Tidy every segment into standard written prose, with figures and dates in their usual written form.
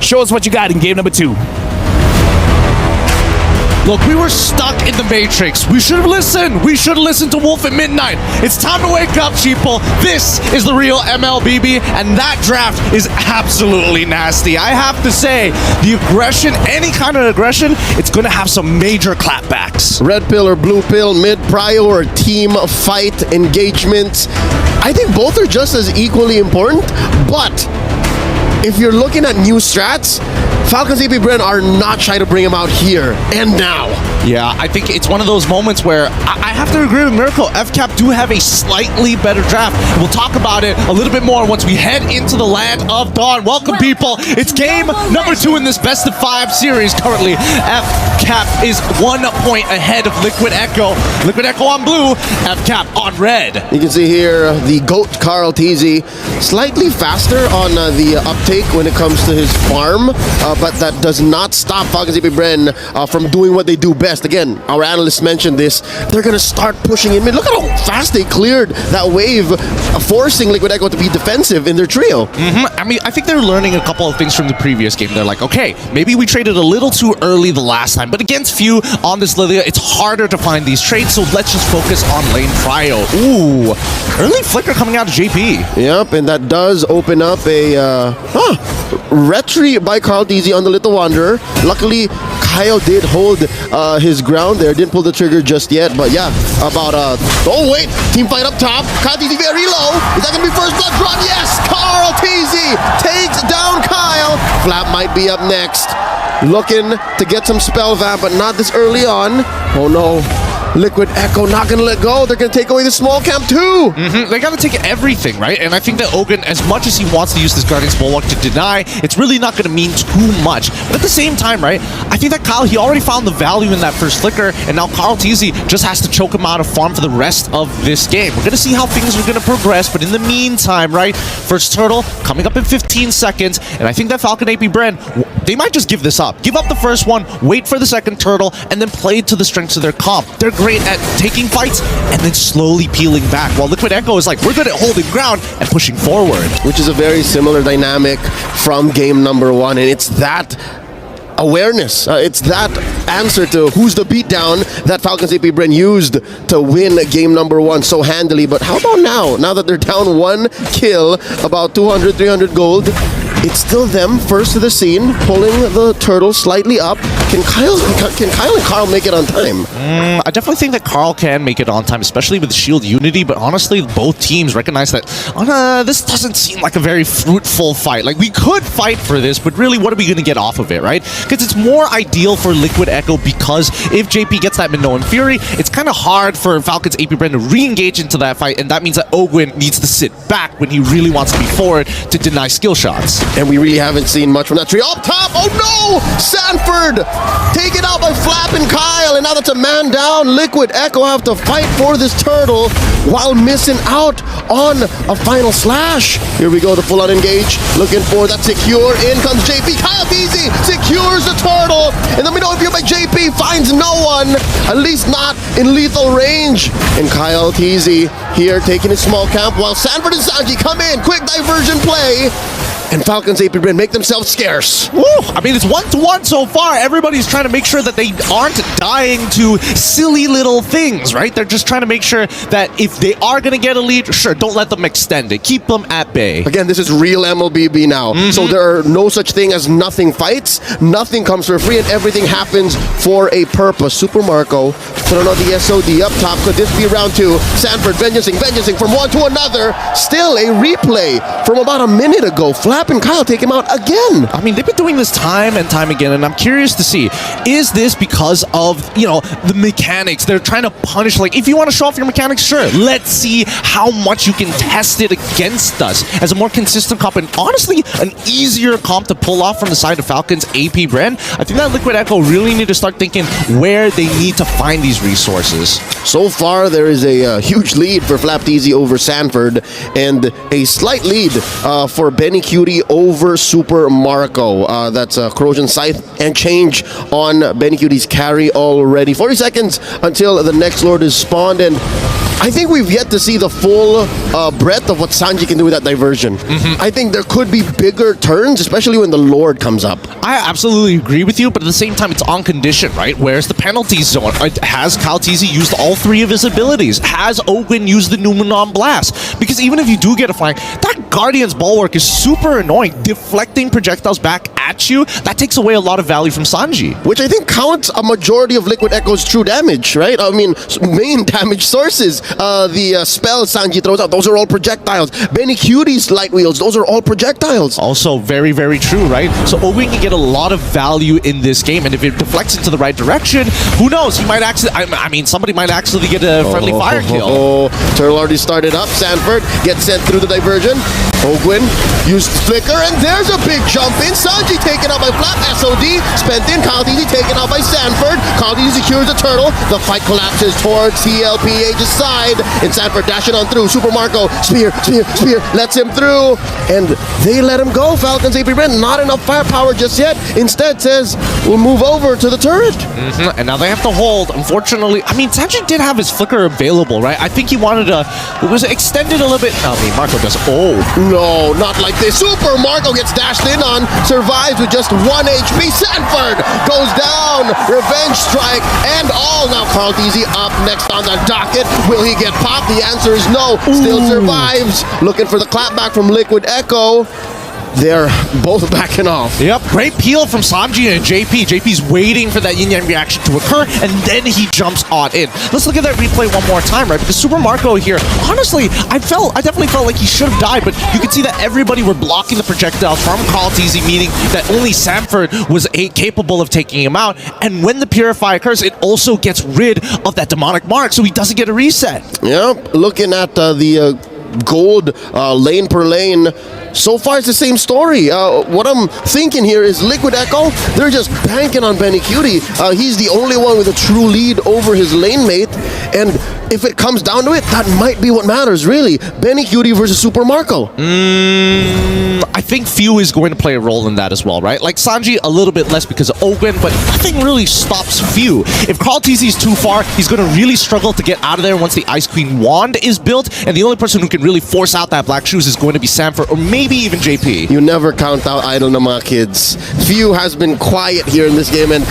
Show us what you got in game number 2. Look, we were stuck in the Matrix. We should have listened. We should have listened to Wolf at midnight. It's time to wake up, sheeple. This is the real Mlbb, and that draft is absolutely nasty. I have to say, the aggression, any kind of aggression, it's going to have some major clapbacks. Red pill or blue pill, mid prio or team fight engagement. I think both are just as equally important, but if you're looking at new strats, Falcons AP Bren are not shy to bring him out here and now. Yeah, I think it's one of those moments where I have to agree with Miracle. Fcap do have a slightly better draft. We'll talk about it a little bit more once we head into the land of dawn. Welcome, people. It's game number 2 in this best of 5 series. Currently, Fcap is 1 point ahead of Liquid Echo. Liquid Echo on blue, Fcap on red. You can see here the GOAT Carl TZ slightly faster on the uptake when it comes to his farm, but that does not stop Falcons AP Bren from doing what they do best. Again, our analysts mentioned this. They're going to start pushing in mid. Look at how fast they cleared that wave, forcing Liquid Echo to be defensive in their trio. I mean, I think they're learning a couple of things from the previous game. They're like, okay, maybe we traded a little too early the last time, but against few on this Lilia, it's harder to find these trades, so let's just focus on lane prio. Ooh, early flicker coming out of JP. Yep, and that does open up a retry by Carl TZ on the Little Wanderer. Luckily, Kyle did hold his ground there. Didn't pull the trigger just yet, but yeah, about oh wait, team fight up top. Kyle TZ very low. Is that gonna be first blood drawn? Yes, Carl TZ takes down Kyle. Flap might be up next. Looking to get some spell vamp, but not this early on. Oh no. Liquid Echo not gonna let go. They're gonna take away the small camp too. They gotta take everything, right? And I think that Ogun, as much as he wants to use this Guardian's Bulwark to deny, it's really not gonna mean too much. But at the same time, right, I think that Kyle, he already found the value in that first flicker, and now Carl TZ just has to choke him out of farm for the rest of this game. We're gonna see how things are gonna progress, but in the meantime, right, first turtle coming up in 15 seconds, and I think that Falcon AP Bren, they might just give this up. Give up the first one, wait for the second turtle, and then play to the strengths of their comp. They're great at taking fights and then slowly peeling back, while Liquid Echo is like, we're good at holding ground and pushing forward. Which is a very similar dynamic from game number 1, and it's that awareness, it's that answer to who's the beatdown that Falcons AP Bren used to win game number 1 so handily. But how about now that they're down 1 kill, about 200, 300 gold, it's still them first to the scene, pulling the turtle slightly up. Can Kyle and Carl make it on time? I definitely think that Carl can make it on time, especially with Shield Unity, but honestly, both teams recognize that this doesn't seem like a very fruitful fight. Like, we could fight for this, but really, what are we going to get off of it, right? Because it's more ideal for Liquid Echo, because if JP gets that Minoan Fury, it's kind of hard for Falcons AP Bren to re-engage into that fight, and that means that Ogwin needs to sit back when he really wants to be forward to deny skill shots. And we really haven't seen much from that tree. Up top! Oh no! Sanford! Taken out by Flap and Kyle, and now that's a man down. Liquid Echo have to fight for this turtle while missing out on a final slash. Here we go, the full-on engage. Looking for that secure. In comes JP. Kyle TZ secures the turtle. And then we know if you're by JP, finds no one. At least not in lethal range. And Kyle TZ here taking his small camp while Sanford and Sanji come in. Quick diversion play. And Falcons AP Bren make themselves scarce. Woo! I mean, it's 1-1 so far. Everybody's trying to make sure that they aren't dying to silly little things, right? They're just trying to make sure that if they are going to get a lead, sure, don't let them extend it. Keep them at bay. Again, this is real Mlbb now. So there are no such thing as nothing fights. Nothing comes for free, and everything happens for a purpose. Super Marco, throwing out the SOD up top. Could this be round 2? Sanford vengeancing from one to another. Still a replay from about a minute ago. Flap and Kyle take him out again. I mean, they've been doing this time and time again, and I'm curious to see, is this because of, the mechanics? They're trying to punish, like, if you want to show off your mechanics, sure, let's see how much you can test it against us as a more consistent comp, and honestly, an easier comp to pull off from the side of Falcons AP Bren. I think that Liquid Echo really need to start thinking where they need to find these resources. So far, there is a huge lead for Flap TZ over Sanford, and a slight lead for Benny Cutie over Super Marco. That's Corrosion Scythe and change on Benny Cutie's carry already. 40 seconds until the next Lord is spawned, and I think we've yet to see the full breadth of what Sanji can do with that diversion. I think there could be bigger turns, especially when the Lord comes up. I absolutely agree with you, but at the same time, it's on condition, right? Where's the penalty zone? Has Kyle Teasy used all three of his abilities? Has Ogwin used the Numenon Blast? Because even if you do get a flank, that Guardian's Bulwark is super annoying. Deflecting projectiles back at you, that takes away a lot of value from Sanji. Which I think counts a majority of Liquid Echo's true damage, right? I mean, main damage sources. The spells Sanji throws out, those are all projectiles. Benny Cutie's light wheels, those are all projectiles. Also very, very true, right? So Ogwin can get a lot of value in this game, and if it deflects into the right direction, who knows? He might actually, I mean, somebody might actually get a friendly fire kill. Turtle already started up. Sanford gets sent through the diversion. Ogwin used Flicker, and there's a big jump in. Sanji taken out by Flap. SOD spent in. Kyle Teasy taken out by Sanford. Kyle Teasy secures the turtle. The fight collapses towards TLPH's side, and Sanford dashing on through. Super Marco, spear, lets him through, and they let him go. Falcons AP Bren, not enough firepower just yet. Instead says, we'll move over to the turret. And now they have to hold. Unfortunately, I mean, Sanji did have his Flicker available, right? I think he wanted to, it was extended a little bit. I mean, Marco does, No, not like this. Super Marco gets dashed in on, survives with just 1 HP. Sanford goes down. Revenge strike and all. Now Carl Teasy up next on the docket. Will he get popped? The answer is no. Still survives. Looking for the clapback from Liquid Echo. They're both backing off. Yep, great peel from Sanji and JP. JP's waiting for that yin-yang reaction to occur, and then he jumps on in. Let's look at that replay one more time, right? Because Super Marco here, honestly, I definitely felt like he should have died, but you could see that everybody were blocking the projectiles from Carl Teasy, meaning that only Sanford was capable of taking him out. And when the Purify occurs, it also gets rid of that demonic mark, so he doesn't get a reset. Yep, looking at the gold lane per lane, so far it's the same story. What I'm thinking here is Liquid Echo, they're just banking on Benny Cutie. He's the only one with a true lead over his lane mate, and if it comes down to it, that might be what matters, really. Benny Cutie versus Super Marco. I think Few is going to play a role in that as well, right? Like Sanji, a little bit less because of Ogwin, but nothing really stops Few. If Carl Teasy is too far, he's going to really struggle to get out of there once the Ice Queen wand is built, and the only person who can really force out that Black Shoes is going to be Sanford, or maybe even JP. You never count out idle na mga kids. Few has been quiet here in this game, and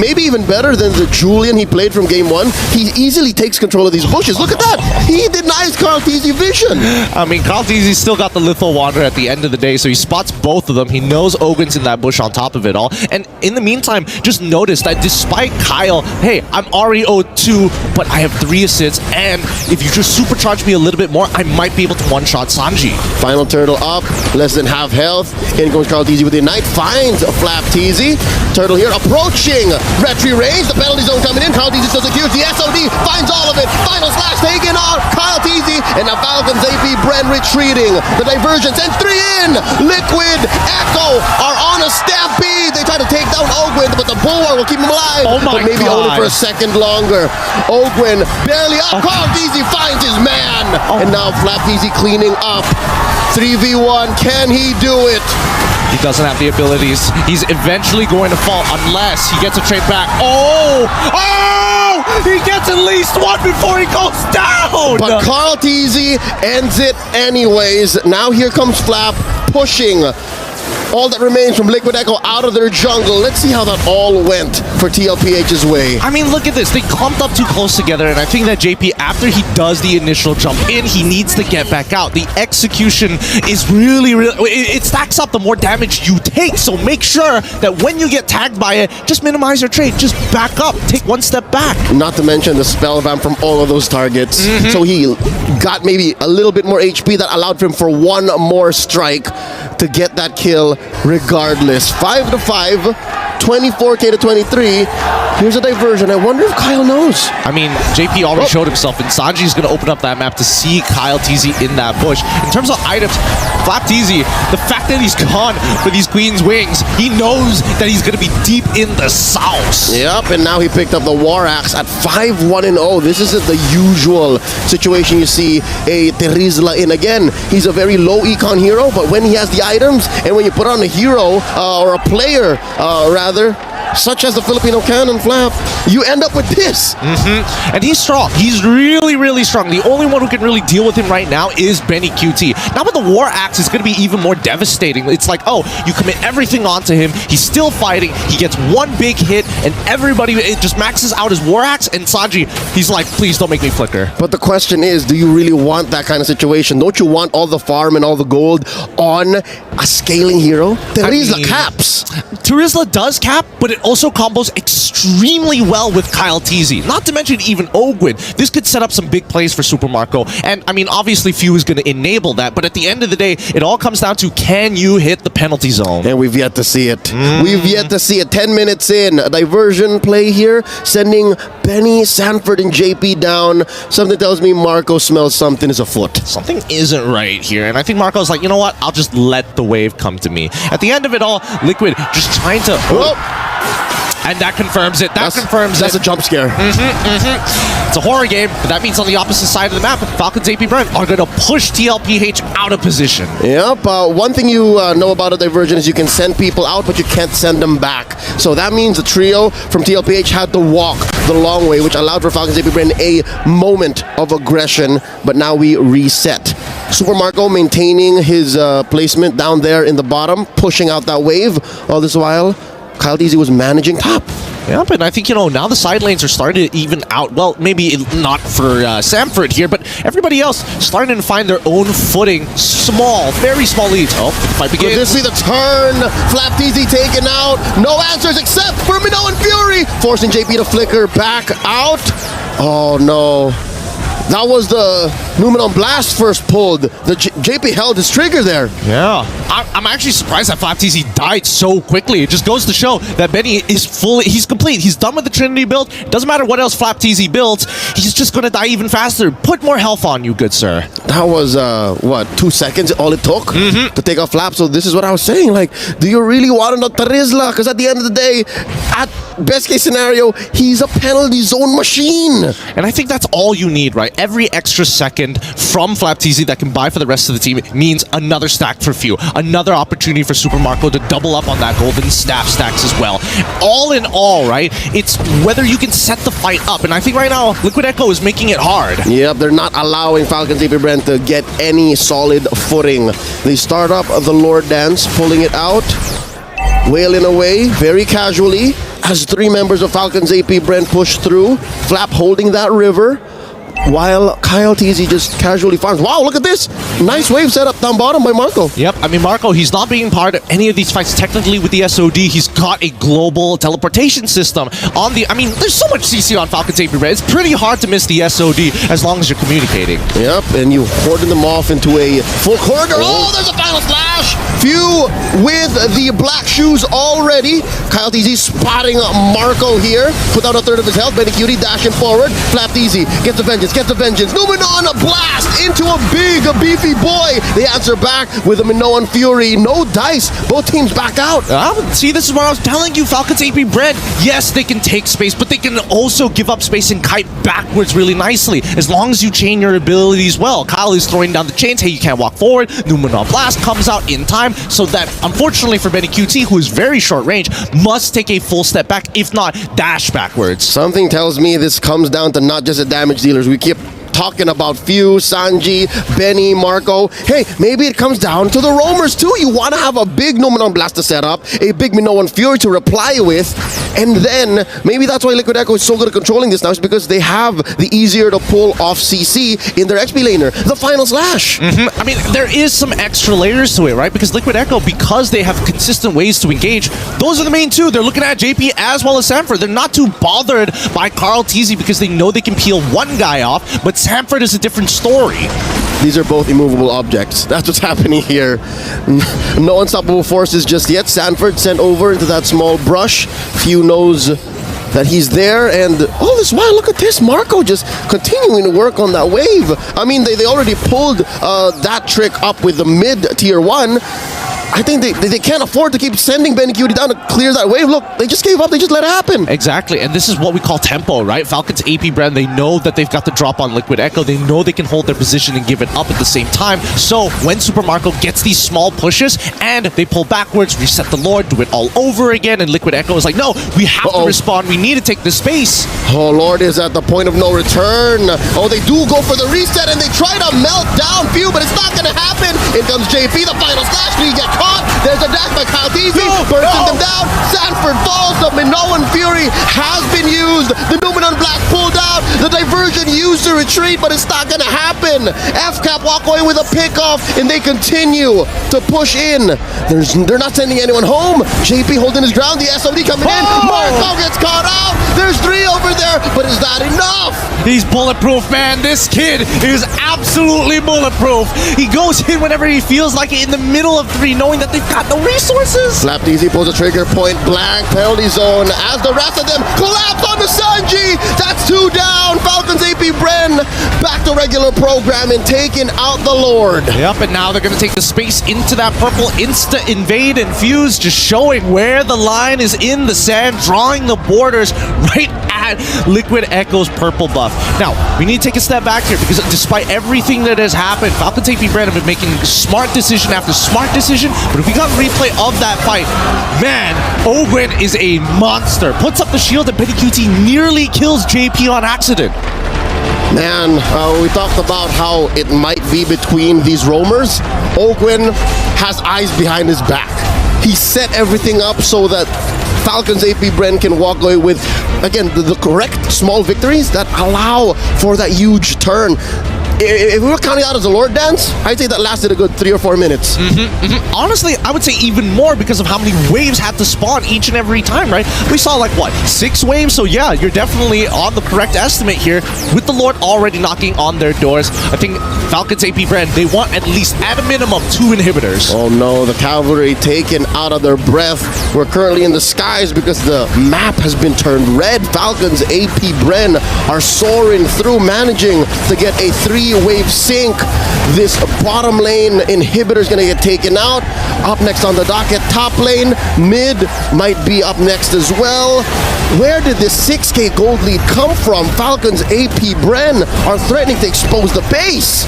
maybe even better than the Julian he played from game 1. He easily takes control of these bushes. Look at that! He denies Carl Teasy vision. I mean, Carl Teasy still got the Lethal Wander at the end of the day, so he spots both of them. He knows Ogwin's in that bush on top of it all. And in the meantime, just notice that despite Kyle, hey, I'm already 0-2, but I have 3 assists, and if you just supercharge me a little bit more, I might be able to one-shot Sanji. Final turtle up, less than half health. In goes Carl Teasy with the Ignite, finds a Flap Teasy. Turtle here approaching Retry range. The penalty zone coming in. Carl Teasy still secures the SOD, finds all of it. Final slash taken on Kyle Teasy, and now Falcons AP Bren retreating. The diversion sends 3 in. Liquid Echo are on a stampede. They try to take down Ogwin, but the Bulwark will keep him alive. Oh my but maybe God. only for a second longer. Ogwin barely up. Carl Teasy finds his man. And now Flap Teasy cleaning up. 3v1, can he do it? He doesn't have the abilities. He's eventually going to fall unless he gets a trade back. Oh! He gets at least one before he goes down! But Carl Teasy ends it anyways. Now here comes Flap pushing all that remains from Liquid Echo out of their jungle. Let's see how that all went for TLPH's way. I mean, look at this. They clumped up too close together, and I think that JP, after he does the initial jump in, he needs to get back out. The execution is really, it stacks up the more damage you take, so make sure that when you get tagged by it, just minimize your trade. Just back up. Take one step back. Not to mention the spell vamp from all of those targets. So he got maybe a little bit more HP that allowed for him for one more strike to get that kill regardless. 5-5, 24k to 23. Here's a diversion. I wonder if Kyle knows. I mean, JP already showed himself, and Sanji's going to open up that map to see Kyle Teasy in that bush. In terms of items, Flap Teasy, the fact that he's gone for these Queen's Wings, he knows that he's going to be deep in the sauce. Yep, and now he picked up the War Axe at 5-1-0. This isn't the usual situation you see a Terizla in. Again, he's a very low econ hero, but when he has the items, and when you put on a hero, or a player, rather, such as the Filipino cannon flap, you end up with this. And he's strong. He's really, really strong. The only one who can really deal with him right now is Benny QT. Now with the War Axe, it's going to be even more devastating. It's like, oh, you commit everything onto him. He's still fighting. He gets one big hit, and everybody, it just maxes out his War Axe, and Sanji, he's like, please don't make me flicker. But the question is, do you really want that kind of situation? Don't you want all the farm and all the gold on a scaling hero? Terizla caps. Terizla does cap, but it also combos extremely well with Kyle TZ. Not to mention even Ogwin. This could set up some big plays for Super Marco. And I mean, obviously Few is going to enable that, but at the end of the day, it all comes down to, can you hit the penalty zone? And we've yet to see it. We've yet to see it. 10 minutes in, a diversion play here, sending Benny, Sanford, and JP down. Something tells me Marco smells something is afoot. Something isn't right here, and I think Marco's like, you know what? I'll just let the wave come to me. At the end of it all, Liquid just trying to... And that confirms it. That's a jump scare. It's a horror game, but that means on the opposite side of the map, Falcons AP Bren are going to push TLPH out of position. Yep. One thing you know about a diversion is you can send people out, but you can't send them back. So that means the trio from TLPH had to walk the long way, which allowed for Falcons AP Bren a moment of aggression, but now we reset. Super Marco maintaining his placement down there in the bottom, pushing out that wave. All this while, Kyle DZ was managing top. Yep, and I think, you know, now the side lanes are starting to even out. Well, maybe not for Sanford here, but everybody else starting to find their own footing. Small, very small leads. Oh, the fight begins. Could this be the turn? Flap DZ taken out. No answers except for Minoan Fury, forcing JP to flicker back out. Oh, no. That was the Numenon Blast first pulled. The JP held his trigger there. Yeah. I'm actually surprised that Flap TZ died so quickly. It just goes to show that Benny is fully, he's complete. He's done with the Trinity build. Doesn't matter what else Flap TZ builds, he's just going to die even faster. Put more health on you, good sir. That was, what, 2 seconds all it took to take off Flap? So this is what I was saying. Like, do you really want to know Terizla? Because at the end of the day, at best case scenario, he's a penalty zone machine. And I think that's all you need, right? Every extra second from Flap TZ that can buy for the rest of the team means another stack for Few. Another opportunity for Super Marco to double up on that golden staff stacks as well. All in all, right, it's whether you can set the fight up. And I think right now, Liquid Echo is making it hard. Yep, they're not allowing Falcons AP Bren to get any solid footing. They start up the Lord Dance, pulling it out, wailing away very casually as 3 members of Falcons AP Bren push through. Flap holding that river, while Kyle TZ just casually farms. Wow, look at this! Nice wave setup down bottom by Marco. Yep, I mean, Marco, he's not being part of any of these fights technically with the SOD. He's got a global teleportation system on the... I mean, there's so much CC on Falcons AP Bren. It's pretty hard to miss the SOD as long as you're communicating. Yep, and you hoarding them off into a full corridor. Oh, there's a final slash! Few with the black shoes already. Kyle TZ spotting Marco here. Put out a third of his health. Benny Cutie dashing forward. Flap TZ gets the vengeance. Get the vengeance. Numenon, a blast into a big, beefy boy. They answer back with a Minoan Fury. No dice. Both teams back out. See, this is what I was telling you, Falcons AP Bren. Yes, they can take space, but they can also give up space and kite backwards really nicely, as long as you chain your abilities well. Kyle is throwing down the chains. Hey, you can't walk forward. Numenon Blast comes out in time, so that, unfortunately for Benny QT, who is very short range, must take a full step back, if not dash backwards. Something tells me this comes down to not just the damage dealers. We keep talking about Few, Sanji, Benny, Marco. Hey, maybe it comes down to the roamers too. You want to have a big Numenon Blast to set up, a big Minoan Fury to reply with, and then maybe that's why Liquid Echo is so good at controlling this now, is because they have the easier to pull off CC in their XP laner, the final slash. I mean, there is some extra layers to it, right? Because Liquid Echo, because they have consistent ways to engage, those are the main two. They're looking at JP as well as Sanford. They're not too bothered by Carl TZ because they know they can peel one guy off, but Sanford is a different story. These are both immovable objects. That's what's happening here. No unstoppable forces just yet. Sanford sent over into that small brush. Few knows that he's there, and all this while, look at this. Marco just continuing to work on that wave. I mean, they already pulled that trick up with the mid tier 1. I think they can't afford to keep sending Benikudi down to clear that wave. Look, they just gave up. They just let it happen. Exactly, and this is what we call tempo, right? Falcons AP Bren, they know that they've got the drop on Liquid Echo. They know they can hold their position and give it up at the same time. So when Super Marco gets these small pushes and they pull backwards, reset the Lord, do it all over again, and Liquid Echo is like, no, we have to respond. We need to take this space. Oh, Lord is at the point of no return. Oh, they do go for the reset and they try to melt down Few, but it's not going to happen. In comes JP, the final slash. We get caught. There's a dash by Kyle Teasy, bursting them down. Sanford falls. The Minoan Fury has been used. The Numenon Black pulled out. The diversion used to retreat, but it's not going to happen. Fcap walk away with a pickoff, and they continue to push in. They're not sending anyone home. JP holding his ground. The SOD coming in. Marco gets caught out. There's 3 over there, but is that enough? He's bulletproof, man. This kid is absolutely bulletproof. He goes in whenever he feels like it in the middle of 3, knowing that they've got no resources. Slapped easy, pulls a trigger, point blank, penalty zone, as the rest of them collapse onto Sanji. That's 2 down. Falcons AP Bren back to regular program and taking out the Lord. Yep, and now they're going to take the space into that purple, insta-invade and fuse, just showing where the line is in the sand, drawing the borders right at Liquid Echo's purple buff. Now, we need to take a step back here because despite everything that has happened, Falcons AP Bren have been making smart decision after smart decision, but if we got a replay of that fight, man, Ogwen is a monster. Puts up the shield and Benikudi nearly kills JP on accident. Man, we talked about how it might be between these roamers. Ogwen has eyes behind his back. He set everything up so that Falcons AP Bren can walk away with, again, the correct small victories that allow for that huge turn. If we were counting out as a Lord Dance, I'd say that lasted a good 3 or 4 minutes. Honestly, I would say even more because of how many waves had to spawn each and every time, right? We saw like, what, 6 waves? So yeah, you're definitely on the correct estimate here with the Lord already knocking on their doors. I think Falcons AP Bren, they want at least, at a minimum, 2 inhibitors. Oh no, the cavalry taken out of their breath. We're currently in the skies because the map has been turned red. Falcons AP Bren are soaring through, managing to get a 3-wave sync. This bottom lane inhibitor is going to get taken out. Up next on the docket, top lane, mid might be up next as well. Where did this 6K gold lead come from? Falcons AP Bren are threatening to expose the base.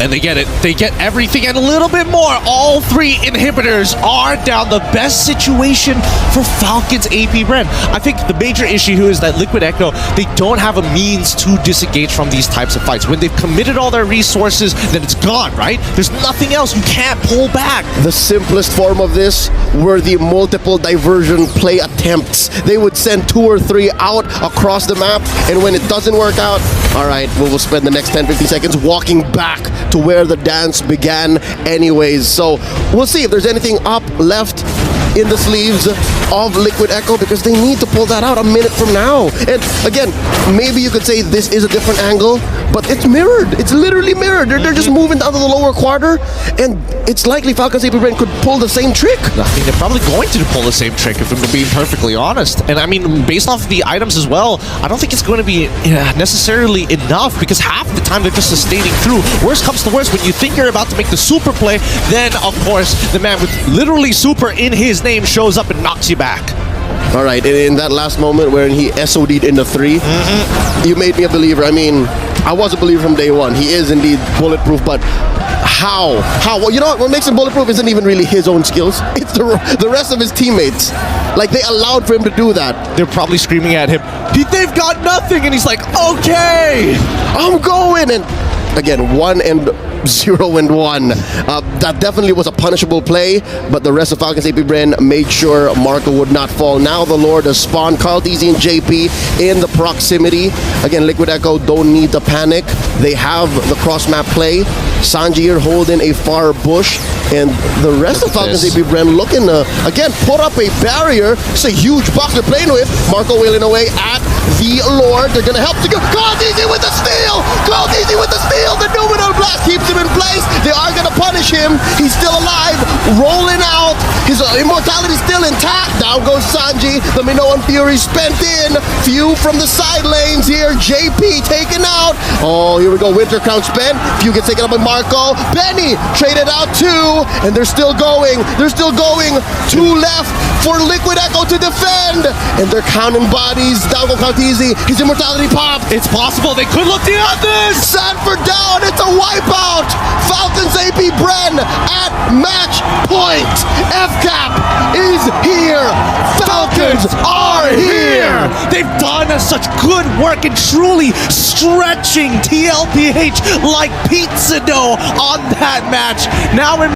And they get it. They get everything and a little bit more. All 3 inhibitors are down. The best situation for Falcons AP Bren. I think the major issue here is that Liquid Echo, they don't have a means to disengage from these types of fights. When they've committed all their resources, then it's gone, right? There's nothing else. You can't pull back. The simplest form of this were the multiple diversion play attempts. They would send 2 or 3 out across the map, and when it doesn't work out, all right, we'll spend the next 10-15 seconds walking back to where the dance began anyways. So we'll see if there's anything up left in the sleeves of Liquid Echo because they need to pull that out a minute from now. And again, maybe you could say this is a different angle, but it's mirrored. It's literally mirrored. They're just moving down to the lower quarter, and it's likely Falcons AP Bren could pull the same trick. I think they're probably going to pull the same trick if I'm being perfectly honest. And I mean, based off of the items as well, I don't think it's going to be necessarily enough because half the time they're just sustaining through. Worst comes to worst, when you think you're about to make the super play, then of course the man with literally super in his name shows up and knocks you back. All right, in that last moment where he SOD'd into 3, you made me a believer. I mean, I was a believer from day one. He is indeed bulletproof, but how? Well, you know what makes him bulletproof isn't even really his own skills. It's the rest of his teammates. Like, they allowed for him to do that. They're probably screaming at him, they've got nothing, and he's like, okay, I'm going. And again, 1 and 0 and 1. That definitely was a punishable play, but the rest of Falcons AP Bren made sure Marco would not fall. Now the Lord has spawned Carl DZ and JP in the proximity. Again, Liquid Echo don't need to panic. They have the cross-map play. Sanji here holding a far bush, and the rest of Falcons AP Bren looking to, again, put up a barrier. It's a huge box they're playing with. Marco wailing away at the Lord. They're gonna help to go. Easy with the steal! Easy with the steal! The Numenor Blast keeps him in place. They are gonna punish him. He's still alive, rolling out. His immortality still intact. Down goes Sanji. The Minoan Fury spent in. Few from the side lanes here. JP taken out. Oh, here we go. Winter Crown spent. Few gets taken up by Marco. Benny traded out too. And they're still going. They're still going. Two left for Liquid Echo to defend. And they're counting bodies. Down goes Easy. His immortality popped. It's possible they could look to this. Sanford down. It's a wipeout. Falcons AP Bren at match point. Fcap is here. Falcons are here. They've done such good work in truly stretching TLPH like pizza dough on that match. Now in